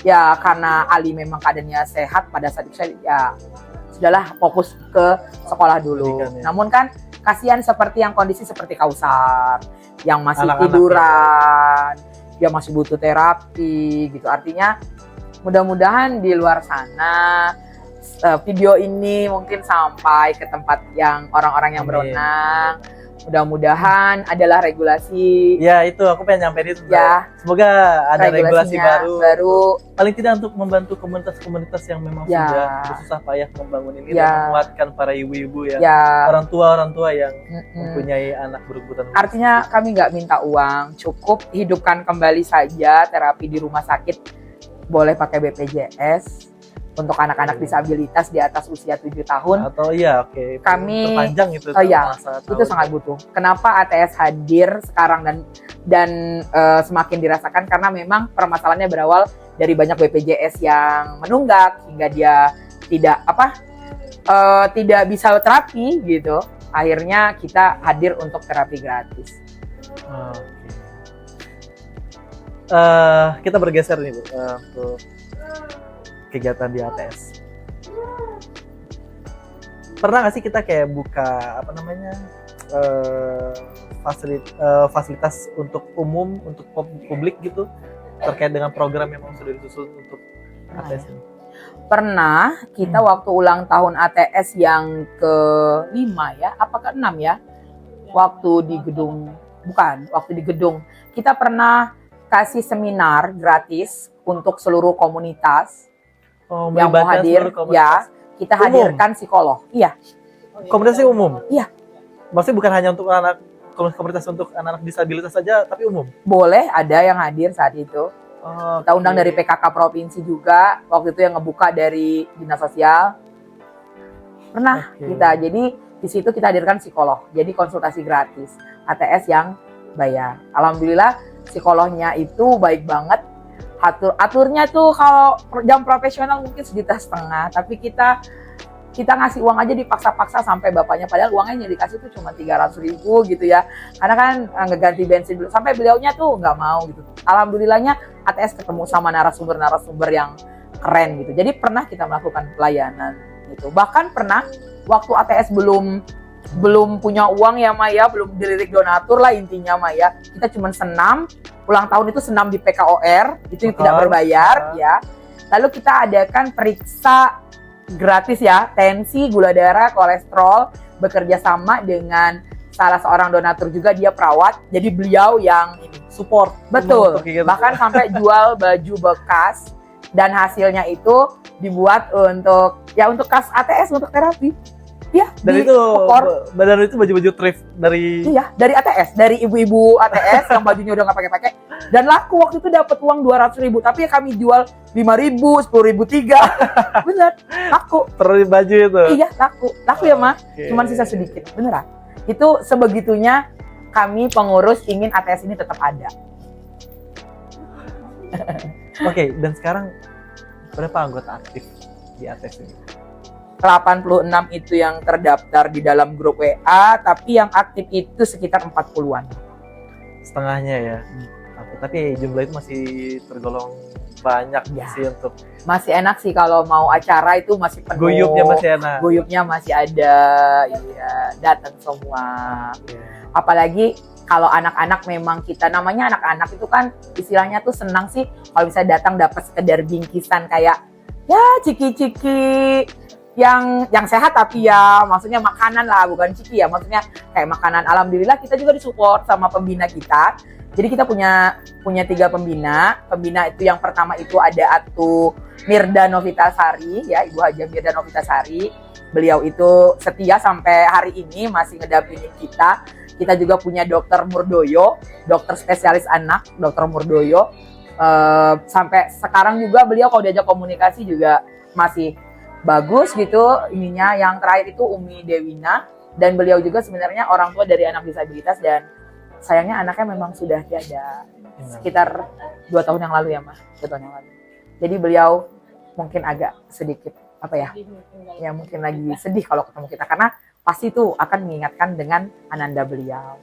ya karena Ali memang keadaannya sehat pada saat itu, ya sudahlah fokus ke sekolah dulu. Pendidikan, ya. Namun kan kasihan seperti yang kondisi seperti Kausar yang masih Anak-anak tiduran, dia masih butuh terapi gitu. Artinya mudah-mudahan di luar sana video ini mungkin sampai ke tempat yang orang-orang yang Amin. berwenang. Mudah-mudahan adalah regulasi. Ya itu aku pengen nyampein itu. Ya. Semoga ada regulasi regulasinya baru. Paling tidak untuk membantu komunitas-komunitas yang memang Ya. sudah bersusah payah membangun ini Ya. dan menguatkan para ibu-ibu ya. Ya. Orang tua yang mempunyai anak berkebutuhan. Artinya kami nggak minta uang, cukup hidupkan kembali saja terapi di rumah sakit. Boleh pakai BPJS untuk anak-anak disabilitas di atas usia 7 tahun. Atau iya oke. Kami- Terpanjang itu. iya, masa Itu tahun. sangat butuh. Kenapa ATS hadir sekarang dan semakin dirasakan karena memang permasalahannya berawal dari banyak BPJS yang menunggak hingga dia tidak bisa terapi gitu. Akhirnya kita hadir untuk terapi gratis. Oke. Kita bergeser nih Bu untuk kegiatan di ATS. pernah nggak sih kita kayak buka apa namanya fasilitas untuk umum, untuk publik gitu terkait dengan program yang memang sudah disusun untuk ATS ini? Pernah kita waktu ulang tahun ATS yang ke-5 ya, apa ke-6 ya? Waktu di gedung kita pernah kasih seminar gratis untuk seluruh komunitas yang mau melibatkan hadir seluruh komunitas. ya. Kita Umum? hadirkan psikolog. Iya, Komunitasnya umum? Iya. Maksudnya bukan hanya untuk anak komunitas untuk anak-anak disabilitas saja, tapi umum? boleh ada yang hadir saat itu. Kita undang dari PKK provinsi juga. Waktu itu yang ngebuka dari dinas sosial. Pernah Oke. kita. Jadi di situ kita hadirkan psikolog. Jadi konsultasi gratis. ATS yang bayar. Alhamdulillah psikolognya itu baik banget. Aturnya tuh kalau jam profesional mungkin 1,5 juta, tapi kita ngasih uang aja dipaksa-paksa sampai bapaknya, padahal uangnya yang dikasih tuh cuma 300.000 gitu ya, karena kan ngeganti bensin dulu, sampai beliaunya tuh nggak mau gitu. Alhamdulillahnya ATS ketemu sama narasumber yang keren gitu, jadi pernah kita melakukan pelayanan gitu. Bahkan pernah waktu ATS belum punya uang ya Maya, belum dilirik donatur lah intinya Maya, kita cuma senam, ulang tahun itu senam di PKOR, itu yang tidak berbayar ya. Lalu kita adakan periksa gratis ya, tensi, gula darah, kolesterol, bekerja sama dengan salah seorang donatur juga, dia perawat, jadi beliau yang ini support. Betul, Gitu. bahkan sampai jual baju bekas dan hasilnya itu dibuat untuk kas ATS, untuk terapi. Ya, Dan di itu Pokor. badan itu baju-baju thrift dari Iya, dari ATS, dari ibu-ibu ATS yang bajunya udah nggak pakai-pakai. Dan laku waktu itu dapat uang 200.000, tapi ya kami jual 5.000, 10.000 3. Bener, laku. per baju itu. Iya, laku ya mah. Oke. Cuman sisa sedikit, beneran. Itu sebegitunya kami pengurus ingin ATS ini tetap ada. Oke, dan sekarang berapa anggota aktif di ATS ini? 86 itu yang terdaftar di dalam grup WA, tapi yang aktif itu sekitar 40-an. Setengahnya ya. Tapi jumlah itu masih tergolong banyak Ya. sih untuk Masih enak sih kalau mau acara itu masih penuh. guyupnya masih enak. Guyupnya masih ada, iya, datang semua. Apalagi kalau anak-anak, memang kita namanya anak-anak itu kan istilahnya tuh senang sih kalau bisa datang dapat sekedar bingkisan kayak ya ciki-ciki yang sehat, tapi ya maksudnya makanan lah, bukan ciki ya, maksudnya kayak makanan. Alhamdulillah kita juga disupport sama pembina kita. Jadi kita punya 3 pembina. Pembina itu yang pertama itu ada Atu Mirda Novitasari ya, Ibu Haja Mirda Novitasari. Beliau itu setia sampai hari ini masih ngedampingin kita. Kita juga punya Dokter Murdoyo, dokter spesialis anak, Dokter Murdoyo. Sampai sekarang juga beliau kalau diajak komunikasi juga masih bagus gitu ininya. Yang terakhir itu Umi Dewina, dan beliau juga sebenarnya orang tua dari anak disabilitas, dan sayangnya anaknya memang sudah tiada sekitar 2 tahun yang lalu ya Mas, 2 tahun yang lalu. Jadi beliau mungkin agak sedikit apa ya, ya mungkin lagi sedih kalau ketemu kita, karena pasti itu akan mengingatkan dengan ananda beliau.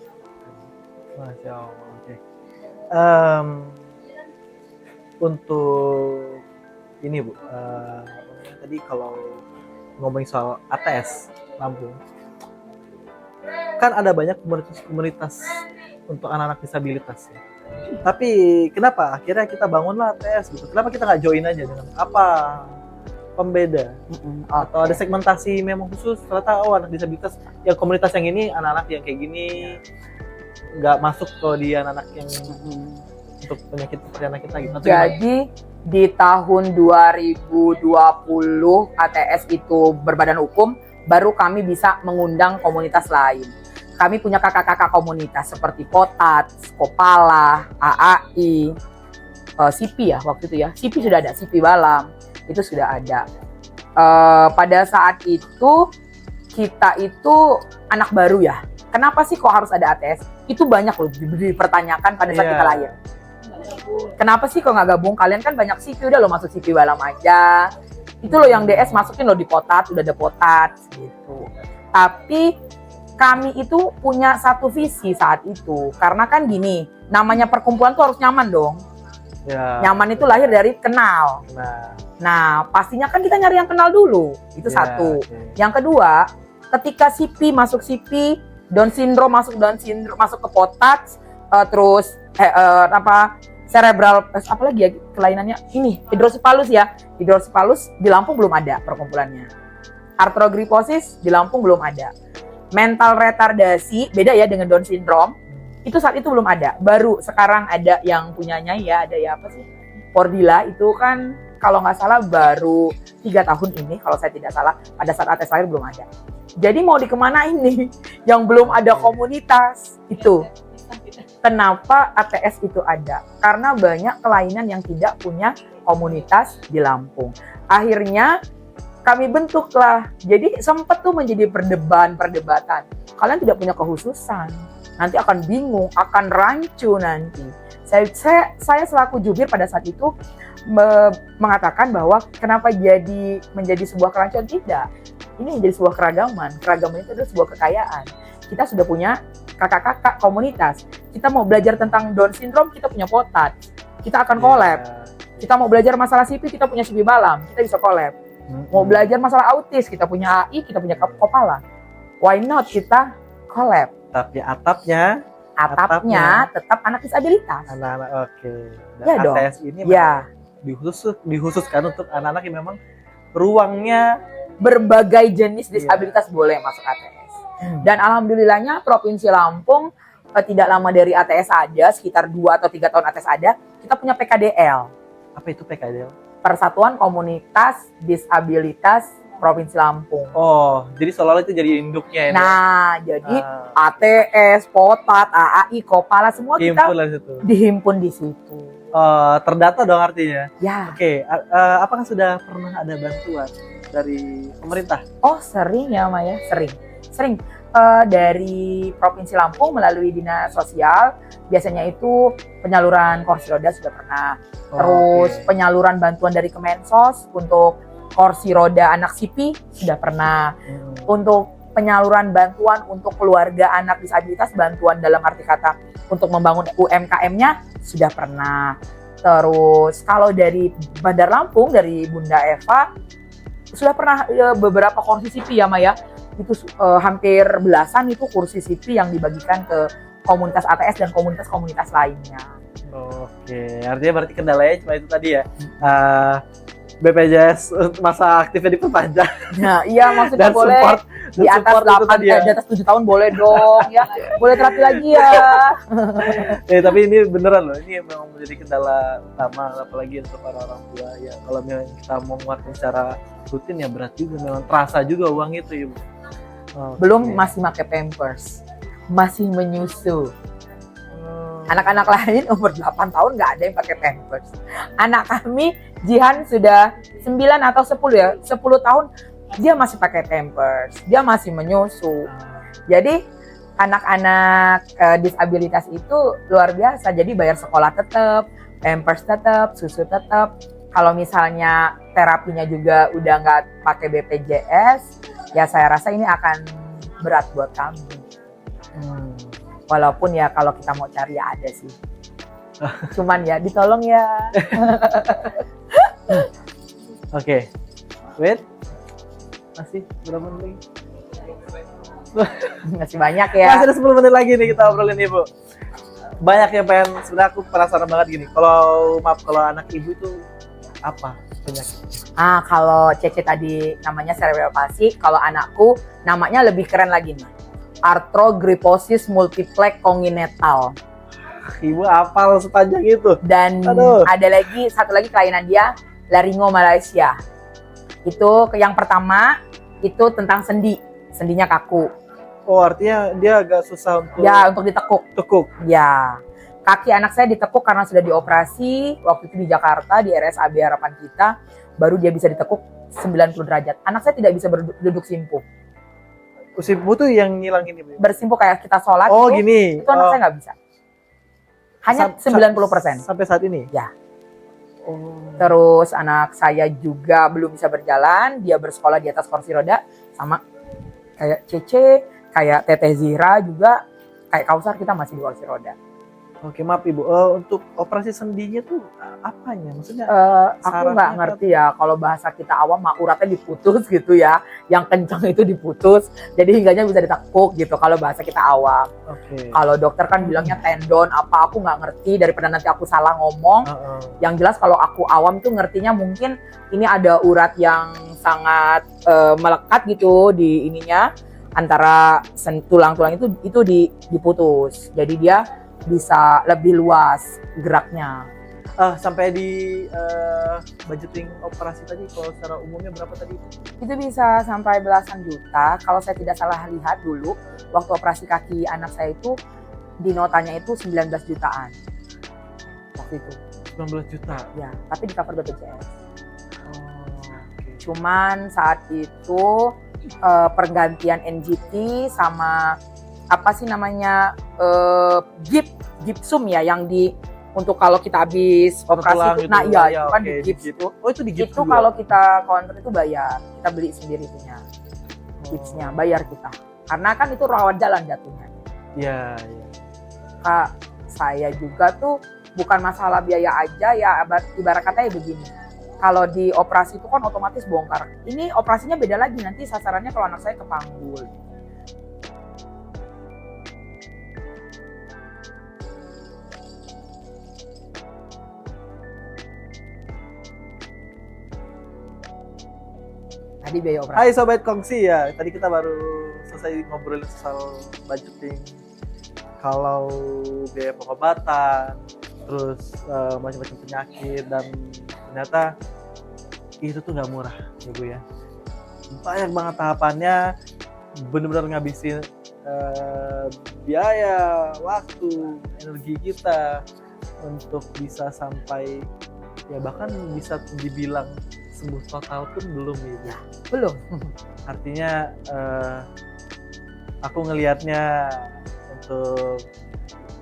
Masya Allah. Oke. Untuk ini Bu, tadi kalau ngomongin soal ATS Lampung, kan ada banyak komunitas untuk anak-anak disabilitas ya. Tapi kenapa akhirnya kita bangunlah ATS gitu? Kenapa kita nggak join aja dengan apa pembeda? Atau ada segmentasi memang khusus, ternyata anak disabilitas yang komunitas yang ini anak-anak yang kayak gini nggak masuk ke di anak-anak yang untuk penyakit seperti anak kita gitu. Atau Jadi di tahun 2020 ATS itu berbadan hukum, baru kami bisa mengundang komunitas lain. Kami punya kakak-kakak komunitas seperti Potat, Kopala, AAI, SIPI ya waktu itu ya. SIPI sudah ada, SIPI Balam itu sudah ada. Pada saat itu kita itu anak baru ya. Kenapa sih kok harus ada ATS? Itu banyak loh dipertanyakan pada saat kita lahir. Kenapa sih kok nggak gabung? Kalian kan banyak SIPI, udah lo masuk SIPI Balam aja. Itu loh yang DS masukin lo di Potat, udah ada Potat gitu. Tapi kami itu punya satu visi saat itu, karena kan gini, namanya perkumpulan tuh harus nyaman dong. ya, Nyaman itu lahir dari kenal. Nah, pastinya kan kita nyari yang kenal dulu. Itu satu. oke. Yang kedua, ketika CP masuk CP, Down syndrome masuk ke POTAS, terus cerebral apa lagi ya kelainannya ini hidrosipalus di Lampung belum ada perkumpulannya. Arthrogryposis di Lampung belum ada. Mental retardasi beda ya dengan Down syndrome, itu saat itu belum ada. Baru sekarang ada yang punyanya ya, ada ya apa sih, Pordila, itu kan kalau nggak salah baru 3 tahun ini kalau saya tidak salah, pada saat ATS lahir belum ada. Jadi mau dikemana ini yang belum ada komunitas itu. Kenapa ATS itu ada? Karena banyak kelainan yang tidak punya komunitas di Lampung. Akhirnya kami bentuklah. Jadi sempat tuh menjadi perdebatan. Kalian tidak punya kekhususan. Nanti akan bingung, akan rancu nanti. Saya selaku jubir pada saat itu mengatakan bahwa kenapa menjadi sebuah kerancuan? Tidak. Ini menjadi sebuah keragaman. Keragaman itu adalah sebuah kekayaan. Kita sudah punya kakak-kakak komunitas. Kita mau belajar tentang Down syndrome, kita punya POTAT. Kita akan collab. Kita mau belajar masalah CP, kita punya CP Balam, kita bisa collab. Mau belajar masalah autis, kita punya AI, kita punya Kopala. Why not kita collab? Tapi atapnya tetap anak disabilitas. anak-anak, oke. Dan Ya dong. ATS ini Ya, dikhususkan untuk anak-anak yang memang ruangnya berbagai jenis disabilitas boleh masuk ATS. Dan alhamdulillahnya Provinsi Lampung tidak lama dari ATS ada, sekitar 2 atau 3 tahun ATS ada, kita punya PKDL. apa itu PKDL? Persatuan Komunitas Disabilitas Provinsi Lampung. Oh, jadi seolah-olah itu jadi induknya ini. Nah, jadi ATS, POTAT, AAI, Kopala semua kita Himpun lah situ. dihimpun di situ. Terdata dong artinya. Ya. Oke, apakah sudah pernah ada bantuan dari pemerintah? Oh, sering ya, Maya? Sering. Dari Provinsi Lampung melalui Dinas Sosial, biasanya itu penyaluran kursi roda sudah pernah. Terus penyaluran bantuan dari Kemensos untuk kursi roda anak CP sudah pernah. Untuk penyaluran bantuan untuk keluarga anak disabilitas, bantuan dalam arti kata untuk membangun UMKM-nya sudah pernah. Terus kalau dari Bandar Lampung, dari Bunda Eva, sudah pernah beberapa kursi CP ya Maya. Itu hampir belasan itu kursi CP yang dibagikan ke komunitas ATS dan komunitas-komunitas lainnya. Oke, artinya berarti kendalanya cuma itu tadi ya. BPJS masa aktifnya diperpanjang. Nah, iya maksudnya Dan boleh support, di atas 8 di atas 7 tahun boleh dong ya. Boleh terapi lagi ya. Tapi ini beneran loh, ini memang menjadi kendala utama apalagi untuk orang tua ya. Kalau memang kita mau menguatkan secara rutin ya berat juga, memang terasa juga uang itu ya. Belum masih pakai Pampers. Masih menyusu. Anak-anak lain umur 8 tahun nggak ada yang pakai Pampers. Anak kami, Jihan sudah 9 atau 10 ya, 10 tahun dia masih pakai Pampers, dia masih menyusu. Jadi anak-anak disabilitas itu luar biasa. Jadi bayar sekolah tetap, Pampers tetap, susu tetap. Kalau misalnya terapinya juga udah nggak pakai BPJS, ya saya rasa ini akan berat buat kami. Walaupun ya kalau kita mau cari ya ada sih. Cuman ya ditolong ya. Oke. Wait. Masih berapa menit lagi? Masih banyak ya. Masih ada 10 menit lagi nih kita obrolin Ibu. Banyak yang pengen, sebenarnya aku penasaran banget gini. Kalau anak Ibu itu apa penyakit? Kalau Cece tadi namanya cerebral palsy, kalau anakku namanya lebih keren lagi nih. Arthrogryposis multiplex congenital. Ibu apal sepanjang itu. Dan ada lagi satu lagi kelainan dia, laryngomalacia. Itu yang pertama itu tentang sendinya kaku. Oh, artinya dia agak susah untuk untuk ditekuk. tekuk. Ya. Kaki anak saya ditekuk karena sudah dioperasi waktu itu di Jakarta di RSAB Harapan Kita, baru dia bisa ditekuk 90 derajat. Anak saya tidak bisa duduk simpuh. Simpuh tuh yang ngilangin Ibu. Bersimpuh kayak kita sholat Gini. itu anak saya nggak bisa. Hanya 90%. Sampai saat ini? Ya. Terus anak saya juga belum bisa berjalan, dia bersekolah di atas kursi roda, sama kayak Cece, kayak Teteh Zira juga, kayak Kausar kita masih di kursi roda. Oke, maaf Ibu. Untuk operasi sendinya tuh apanya? Maksudnya Aku sarafnya nggak atau- ngerti ya, kalau bahasa kita awam mah uratnya diputus gitu ya, yang kencang itu diputus, jadi hingganya bisa ditekuk gitu kalau bahasa kita awam. Oke. Kalau dokter kan bilangnya tendon apa, aku nggak ngerti daripada nanti aku salah ngomong. Heeh. Yang jelas kalau aku awam tuh ngertinya mungkin ini ada urat yang sangat melekat gitu di ininya antara tulang-tulang itu diputus. Jadi dia bisa lebih luas geraknya. Sampai di budgeting operasi tadi kalau secara umumnya berapa tadi? Itu bisa sampai belasan juta. Kalau saya tidak salah lihat dulu waktu operasi kaki anak saya itu di notanya itu 19 jutaan. Waktu itu. 19 juta. Ya, tapi di cover BPJS. Oke. Cuman saat itu pergantian NGT sama apa sih namanya gipsum ya yang di untuk kalau kita habis operasi Tulang itu, gitu. nah iya Ya, itu kan oke, di gips di itu. Oh, itu di gips Itu juga? kalau kita counter itu bayar, kita beli sendiri punya gipsnya, bayar kita. Karena kan itu rawat jalan jatuhnya. Iya, iya. Kak, saya juga tuh bukan masalah biaya aja ya, ibarat katanya begini. Kalau di operasi itu kan otomatis bongkar. Ini operasinya beda lagi, nanti sasarannya kalau anak saya kepanggul. Tadi biaya operasi. Hai Sobat Kongsi ya, tadi kita baru selesai ngobrolin soal budgeting. Kalau biaya pengobatan, terus macam-macam penyakit, dan ternyata itu tuh nggak murah ya Bu ya. Banyak banget tahapannya, bener-bener ngabisin biaya, waktu, energi kita untuk bisa sampai ya bahkan bisa dibilang sembuh total pun belum ya Bu. Belum. Artinya aku ngelihatnya untuk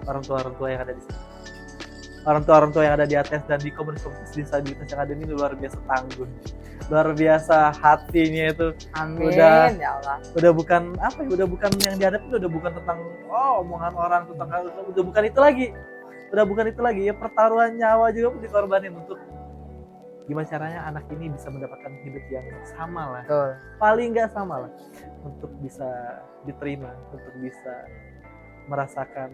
orang tua yang ada di sini, orang tua yang ada di atas dan di komunitas disabilitas yang ada ini luar biasa tangguh, luar biasa hatinya itu. Amin Udah. ya Allah. Udah bukan apa ya, udah bukan yang dihadapi, udah bukan tentang omongan orang tentang hal itu, udah bukan itu lagi ya, pertaruhan nyawa juga pun dikorbanin untuk gimana caranya anak ini bisa mendapatkan hidup yang sama lah, Betul. paling nggak sama lah, untuk bisa diterima, untuk bisa merasakan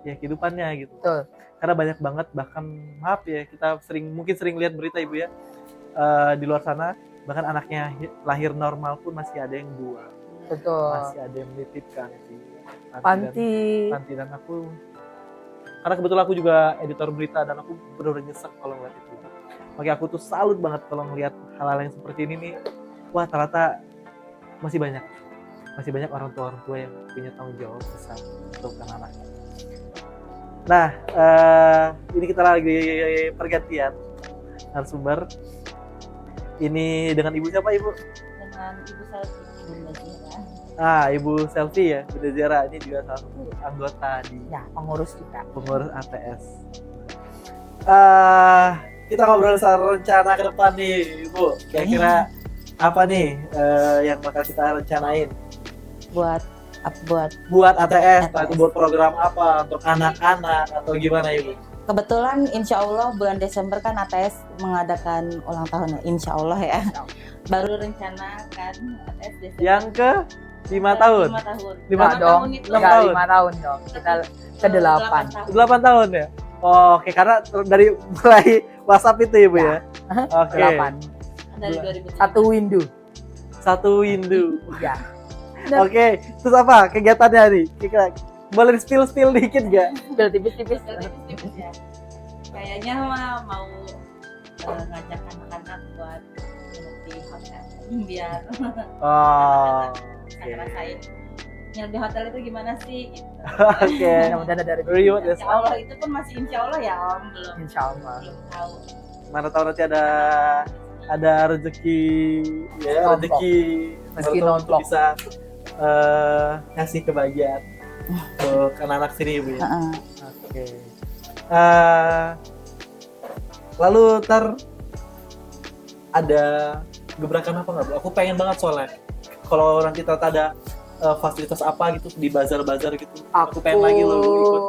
ya kehidupannya gitu. Betul. Karena banyak banget, bahkan maaf ya, kita mungkin sering lihat berita Ibu ya, di luar sana bahkan anaknya lahir normal pun masih ada yang buang, Betul. masih ada yang menitipkan di Panti. dan aku, karena kebetulan aku juga editor berita dan aku benar-benar nyesek kalau ngeliat itu. Makanya aku tuh salut banget kalau ngeliat hal-hal yang seperti ini nih. Wah, ternyata masih banyak orang tua yang punya tanggung jawab besar untuk anak-anaknya. Nah, ini kita lagi pergantian narasumber. Ini dengan Ibu siapa, Ibu? Dengan Ibu Selvi, Bunda Zira. Ibu Selvi ya, Bunda Zira. Ini juga salah satu anggota di Ya, pengurus kita. pengurus ATS. Kita ngobrol soal rencana ke depan nih, Ibu. Kira-kira apa nih yang bakal kita rencanain buat buat ATS? Atau buat program apa untuk anak-anak atau gimana, Ibu? kebetulan insya Allah bulan Desember kan ATS mengadakan ulang tahun, insya Allah ya. Baru rencana kan ATS Desember. Yang ke 5 tahun? 5 tahun. Lima Enggak dong, itu. enam enggak tahun. 5 tahun dong. Kita ke 8. 8 tahun ya? Oh, oke, karena dari mulai WhatsApp itu, Ibu ya? Oke. 8. Dari 2017. Satu window. Satu window. Ya. Oke, terus apa kegiatannya nih? Kira boleh spill dikit gak? Spill tipis-tipis. Tipis-tipis ya. Kayaknya mah mau ngajak anak-anak buat nginep di hotel biar Oh, oke. ngerasain nginep di hotel itu gimana sih gitu. Oke. Mudah-mudahan ada Reward ya. Insya Allah itu pun masih insya Allah ya Om, belum Insya Allah. tahu. Mana tahu nanti ada rezeki ya, Nomplok. rezeki Rezeki baru untuk nomplok. bisa ngasih kebahagiaan untuk anak-anak sini, Ibu ya. Heeh. Oke. Lalu ada gebrakan apa nggak, Bu? Aku pengen banget soalnya kalau nanti ternyata ada fasilitas apa gitu di bazar-bazar gitu. Aku pengen lagi loh Bu, ikut.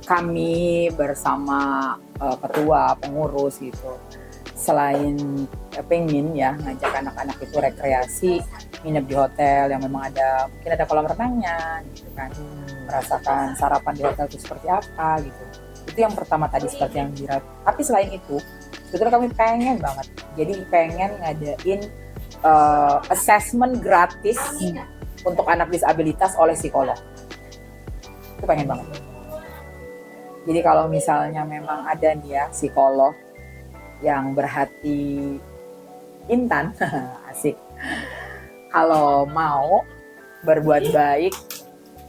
kami bersama ketua pengurus gitu, selain pengen ya ngajak anak-anak itu rekreasi, nginep di hotel yang memang mungkin ada kolam renangnya gitu kan, merasakan sarapan di hotel itu seperti apa gitu. Itu yang pertama tadi seperti yang Dira. Tapi selain itu sebetulnya kami pengen banget, jadi pengen ngadain assessment gratis untuk anak disabilitas oleh psikolog. Itu pengen banget. Jadi kalau misalnya memang ada nih ya psikolog yang berhati intan, asik. Kalau mau berbuat baik,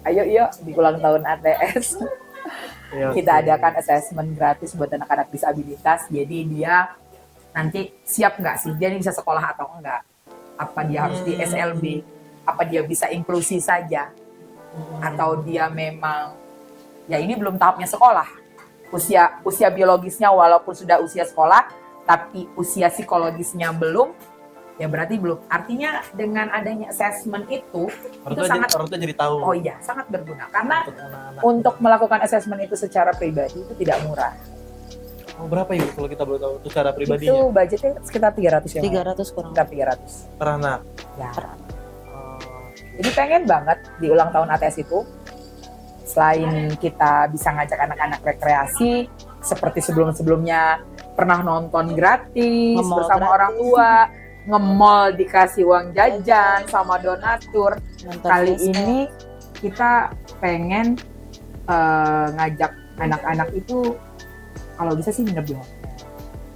ayo yuk di ulang tahun ATS. Kita adakan assessment gratis buat anak-anak disabilitas. Jadi dia nanti siap nggak sih? Dia ini bisa sekolah atau enggak? Apa dia harus di SLB? Apa dia bisa inklusi saja? Atau dia memang ya ini belum tahapnya sekolah. Usia biologisnya walaupun sudah usia sekolah, tapi usia psikologisnya belum, ya berarti belum. Artinya dengan adanya assessment itu sangat orang tua jadi tahu. Oh iya, sangat berguna. Karena untuk anak-anak. untuk melakukan assessment itu secara pribadi itu tidak murah. Oh, berapa Ibu kalau kita boleh tahu itu secara Itu pribadinya? budgetnya sekitar 300 ya. 300 kurang. Sekitar 300. Per anak. Ya. Oh, Jadi pengen banget di ulang tahun ATS itu, selain kita bisa ngajak anak-anak rekreasi, seperti sebelum-sebelumnya pernah nonton gratis Nge-mall bersama gratis. orang tua, nge-mall dikasih uang jajan sama donatur. Nonton Kali basket. ini kita pengen ngajak anak-anak itu kalau bisa sih nginep di hotel.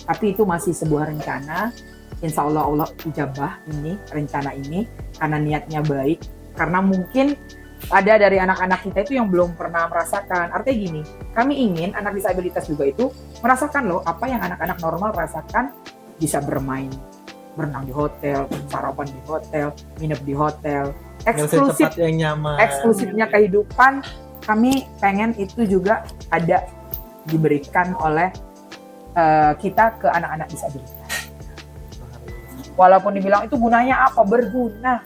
Tapi itu masih sebuah rencana. Insya Allah Allah ijabah ini rencana ini karena niatnya baik. Karena mungkin ada dari anak-anak kita itu yang belum pernah merasakan. Artinya gini, kami ingin anak disabilitas juga itu merasakan loh apa yang anak-anak normal rasakan, bisa bermain, berenang di hotel, sarapan di hotel, nginep di hotel, eksklusif, tempat yang nyaman. eksklusifnya kehidupan. Kami pengen itu juga ada diberikan oleh kita ke anak-anak disabilitas. Walaupun dibilang itu gunanya apa, berguna.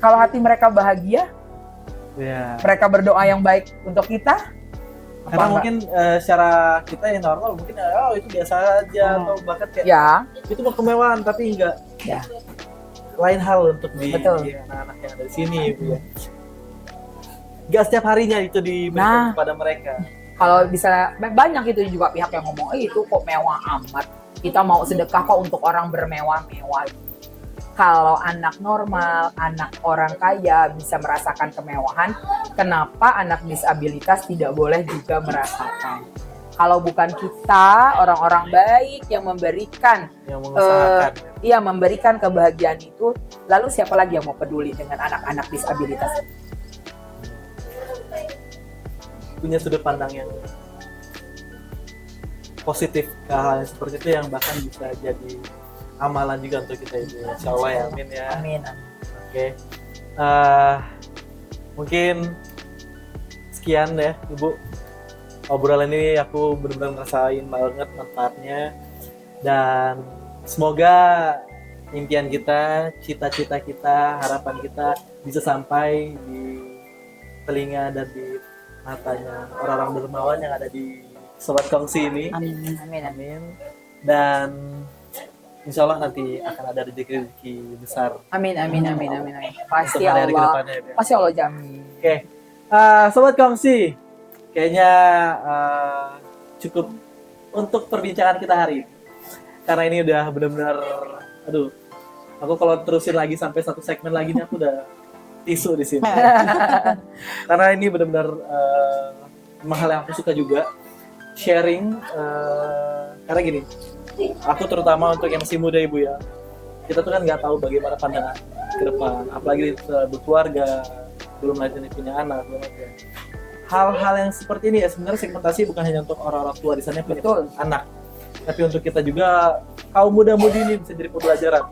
Kalau hati mereka bahagia, Ya. mereka berdoa yang baik untuk kita. Karena apa enggak? mungkin secara kita yang normal mungkin oh itu biasa aja atau bahkan kayak Ya, itu mah kemewahan tapi enggak. Ya. Lain hal untuk di Betul. anak-anak yang ada di sini Ibu ya. Gak setiap harinya itu diberikan Nah. kepada mereka. kalau bisa banyak itu juga pihak yang ngomong, itu kok mewah amat. Kita mau sedekah kok untuk orang bermewah-mewah. Kalau anak normal, anak orang kaya bisa merasakan kemewahan, kenapa anak disabilitas tidak boleh juga merasakan? Kalau bukan kita, orang-orang baik yang memberikan, Yang mengusahakan. memberikan kebahagiaan itu, lalu siapa lagi yang mau peduli dengan anak-anak disabilitas? Punya sudut pandang yang positif ke hal yang seperti itu yang bahkan bisa jadi amalan juga untuk kita Ibu. Insya Allah ya, amin ya. Amin. Oke. Mungkin sekian ya Ibu. Obrolan ini aku benar-benar ngerasain banget manfaatnya. Dan semoga impian kita, cita-cita kita, harapan kita bisa sampai di telinga dan di matanya orang-orang dermawan yang ada di Sobat Kongsi ini. Amin. Amin. Amin. Dan insya Allah nanti akan ada rezeki besar Amin. Amin. Amin. Amin. Amin. Pasti untuk hari-hari Allah, kedepannya. Ya. pasti Allah jamin. Oke, Sobat Kongsi, kayaknya cukup untuk perbincangan kita hari ini. Karena ini udah benar-benar, aduh, aku kalau terusin lagi sampai satu segmen lagi nih aku udah tisu di sini. Karena ini benar-benar memang hal yang aku suka juga, sharing. Karena gini, aku terutama untuk yang masih muda Ibu ya, kita tuh kan nggak tahu bagaimana pandangan ke depan, apalagi berkeluarga, belum lagi punya anak, belum lagi. Hal-hal yang seperti ini ya sebenarnya segmentasi bukan hanya untuk orang-orang tua di sana yang punya Betul. anak, tapi untuk kita juga kaum muda-mudi ini bisa jadi pembelajaran.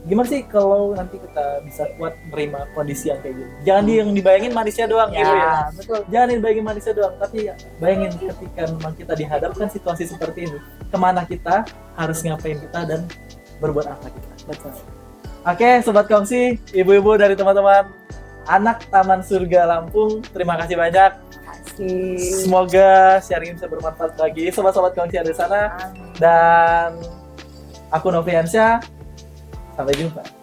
Gimana sih kalau nanti kita bisa kuat menerima kondisi yang kayak gini? Jangan yang dibayangin manusia doang Ibu ya. Betul. Jangan dibayangin manusia doang, tapi ya, bayangin ketika memang kita dihadapkan situasi seperti ini, kemana kita, harus ngapain kita, dan berbuat apa kita. Betul. Oke, Sobat Kongsi, ibu-ibu dari teman-teman Anak Taman Surga Lampung, terima kasih banyak kasih. Semoga sharing bisa bermanfaat bagi sobat-sobat Kongsi di sana. Amin. Dan aku Noviansyah, sampai jumpa.